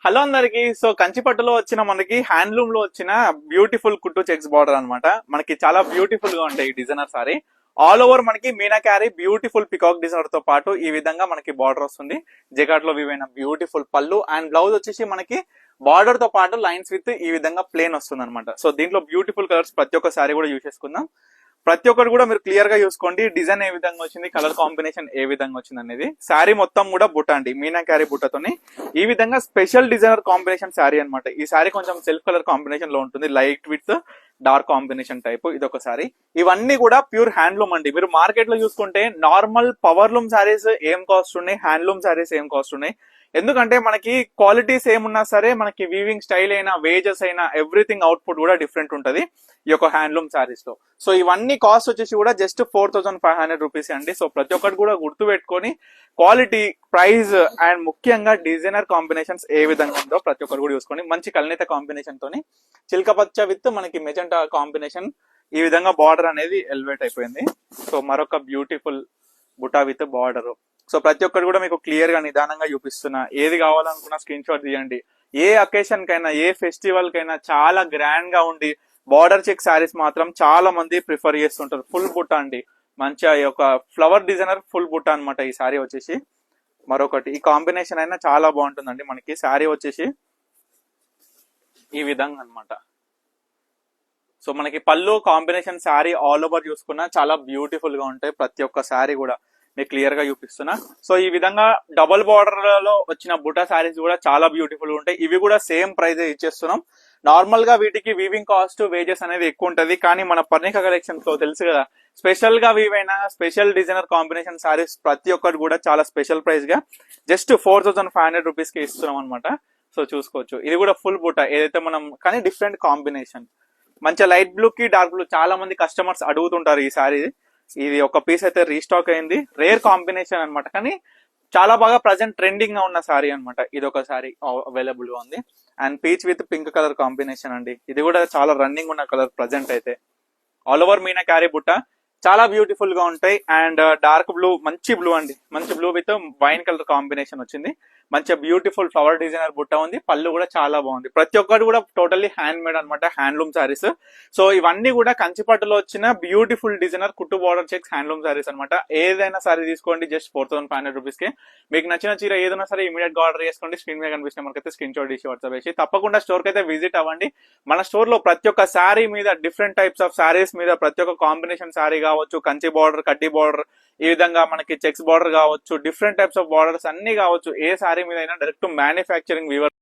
Hello అందరికి. So కంచిపట్టులో వచ్చిన మనకి హ్యాండ్లూమ్ లో వచ్చిన బ్యూటిఫుల్ కుట్టు చెక్స్ బార్డర్ అన్నమాట. మనకి చాలా బ్యూటిఫుల్ గా ఉంటాయి ఈ డిజైనర్ సారీ. ఆల్ ఓవర్ మనకి మీనాకారి బ్యూటిఫుల్ పికాక్ డిజైనర్ తో పాటు ఈ విధంగా మనకి బార్డర్ వస్తుంది. జెకాట్ లో వివైన బ్యూటిఫుల్ పళ్ళు అండ్ బ్లౌజ్ వచ్చేసి మనకి బార్డర్ తో పాటు లైన్స్ విత్ ఈ విధంగా ప్లేన్ వస్తుంది అనమాట. సో దీంట్లో బ్యూటిఫుల్ కలర్స్ ప్రతి ఒక్క సారీ కూడా యూజ్ చేసుకుందాం. ప్రతి ఒక్కటి కూడా మీరు క్లియర్ గా చూసుకోండి. డిజైన్ ఏ విధంగా వచ్చింది, కలర్ కాంబినేషన్ ఏ విధంగా వచ్చింది అనేది. శారీ మొత్తం కూడా బుట్ట అండి, మీనాకారి బుట్టతోని ఈ విధంగా స్పెషల్ డిజైనర్ కాంబినేషన్ శారీ అనమాట. ఈ శారీ కొంచెం సెల్ఫ్ కలర్ కాంబినేషన్ లో ఉంటుంది, light with dark combination type. ఇది ఒక సారీ. ఇవన్నీ కూడా ప్యూర్ హ్యాండ్లూమ్ అండి. మీరు మార్కెట్ లో చూసుకుంటే నార్మల్ పవర్ లూమ్ శారీస్ ఏం కాస్ట్ ఉన్నాయి, హ్యాండ్లూమ్ శారీస్ ఏం కాస్ట్ ఉన్నాయి. ఎందుకంటే మనకి క్వాలిటీస్ ఏమున్నా సరే మనకి వీవింగ్ స్టైల్ అయినా వేజెస్ అయినా ఎవ్రీథింగ్ అవుట్పుట్ కూడా డిఫరెంట్ ఉంటది ఈ యొక్క హ్యాండ్లూమ్ శారీస్ లో. సో ఇవన్నీ కాస్ట్ వచ్చేసి కూడా జస్ట్ 4500 రూపీస్ అండి. సో ప్రతి ఒక్కటి కూడా గుర్తు పెట్టుకొని క్వాలిటీ, ప్రైస్ అండ్ ముఖ్యంగా డిజైనర్ కాంబినేషన్స్ ఏ విధంగా ఉందో ప్రతి ఒక్కరు కూడా చూసుకోండి. మంచి కల్నేత కాంబినేషన్ తోని చిల్కపచ్చ విత్ మనకి మెజెంటా కాంబినేషన్ ఈ విధంగా బార్డర్ అనేది ఎలివేట్ అయిపోయింది. సో మరొక బ్యూటిఫుల్ బుటా విత్ బార్డర్. సో ప్రతి ఒక్కరు కూడా మీకు క్లియర్ గా నిదానంగా చూపిస్తున్నా. ఏది కావాలనుకున్నా స్క్రీన్ షాట్ తీయండి. ఏ అకేషన్ కైనా ఏ ఫెస్టివల్ కైనా చాలా గ్రాండ్ గా ఉండి బార్డర్ చెక్ శారీస్ మాత్రం చాలా మంది ప్రిఫర్ చేస్తుంటారు. ఫుల్ బుట్ట అండి, మంచిగా ఈ యొక్క ఫ్లవర్ డిజైనర్ ఫుల్ బుట్ట అనమాట. ఈ శారీ వచ్చేసి మరొకటి ఈ కాంబినేషన్ అయినా చాలా బాగుంటుందండి. మనకి శారీ వచ్చేసి ఈ విధంగా అనమాట. సో మనకి పళ్ళు కాంబినేషన్ శారీ ఆల్ ఓవర్ చూసుకున్నా చాలా బ్యూటిఫుల్ గా ఉంటాయి. ప్రతి ఒక్క శారీ కూడా మీకు క్లియర్ గా చూపిస్తున్నా. సో ఈ విధంగా డబుల్ బార్డర్ లో వచ్చిన బుటా శారీస్ కూడా చాలా బ్యూటిఫుల్ ఉంటాయి. ఇవి కూడా సేమ్ ప్రైస్ ఇచ్చేస్తున్నాం. నార్మల్ గా వీటికి వీవింగ్ కాస్ట్, వేజెస్ అనేది ఎక్కువ ఉంటది. కానీ మన పర్ణిక కలెక్షన్స్ లో తెలుసు కదా, స్పెషల్ గా వీవైన స్పెషల్ డిజైనర్ కాంబినేషన్ శారీస్ ప్రతి ఒక్కటి కూడా చాలా స్పెషల్ ప్రైస్ గా జస్ట్ 4500 రూపీస్ కి ఇస్తున్నాం అనమాట. సో చూసుకోవచ్చు. ఇది కూడా ఫుల్ బుటా ఏదైతే మనం, కానీ డిఫరెంట్ కాంబినేషన్. మంచిగా లైట్ బ్లూ కి డార్క్ బ్లూ చాలా మంది కస్టమర్స్ అడుగుతుంటారు ఈ శారీ. ఇది ఒక పీస్ అయితే రీస్టాక్ అయింది. రేర్ కాంబినేషన్ అనమాట, కానీ చాలా బాగా ప్రజెంట్ ట్రెండింగ్ గా ఉన్న సారీ అనమాట. ఇది ఒక సారీ అవైలబుల్ గా ఉంది. And peach with pink colour combination అండి. ఇది కూడా చాలా రన్నింగ్ ఉన్న కలర్ ప్రజెంట్ అయితే. ఆల్ ఓవర్ మీనాకారి బుట్ట చాలా బ్యూటిఫుల్ గా ఉంటాయి. అండ్ డార్క్ బ్లూ, మంచి బ్లూ అండి, మంచి blue with wine colour combination వచ్చింది. మంచిగా బ్యూటిఫుల్ ఫ్లవర్ డిజైనర్ బుట్ట ఉంది. పళ్ళు కూడా చాలా బాగుంది. ప్రతి ఒక్కటి కూడా టోటల్లీ హ్యాండ్ మేడ్ అనమాట, హ్యాండ్లూమ్ సారీస్. సో ఇవన్నీ కూడా కంచిపట్టులో వచ్చిన బ్యూటిఫుల్ డిజైనర్ కుట్టు బార్డర్ చెక్స్ హ్యాండ్లూమ్ సారీస్ అనమాట. ఏదైనా సారీ తీసుకోండి జస్ట్ 4500 రూపీస్ కి. మీకు నచ్చిన చీర ఏదైనా సరే ఇమీడియట్ గా ఆర్డర్ చేసుకోండి. స్క్రీన్ మీద కనిపిస్తున్న మనకైతే స్క్రీన్ షాట్ తీసి వాట్సాప్ వేసి తప్పకుండా స్టోర్ కి అయితే విజిట్ అవ్వండి. మన స్టోర్ లో ప్రతి ఒక్క శారీ మీద, డిఫరెంట్ టైప్స్ ఆఫ్ శారీస్ మీద, ప్రతి ఒక్క కాంబినేషన్ శారీ కావచ్చు, కంచి బార్డర్, కడ్డీ బార్డర్, ఈ విధంగా మనకి చెక్స్ బార్డర్ కావచ్చు, డిఫరెంట్ టైప్స్ ఆఫ్ బార్డర్స్ అన్ని కావచ్చు, ఏ శారీ మీద అయినా డైరెక్ట్ మ్యానుఫ్యాక్చరింగ్ వీవర్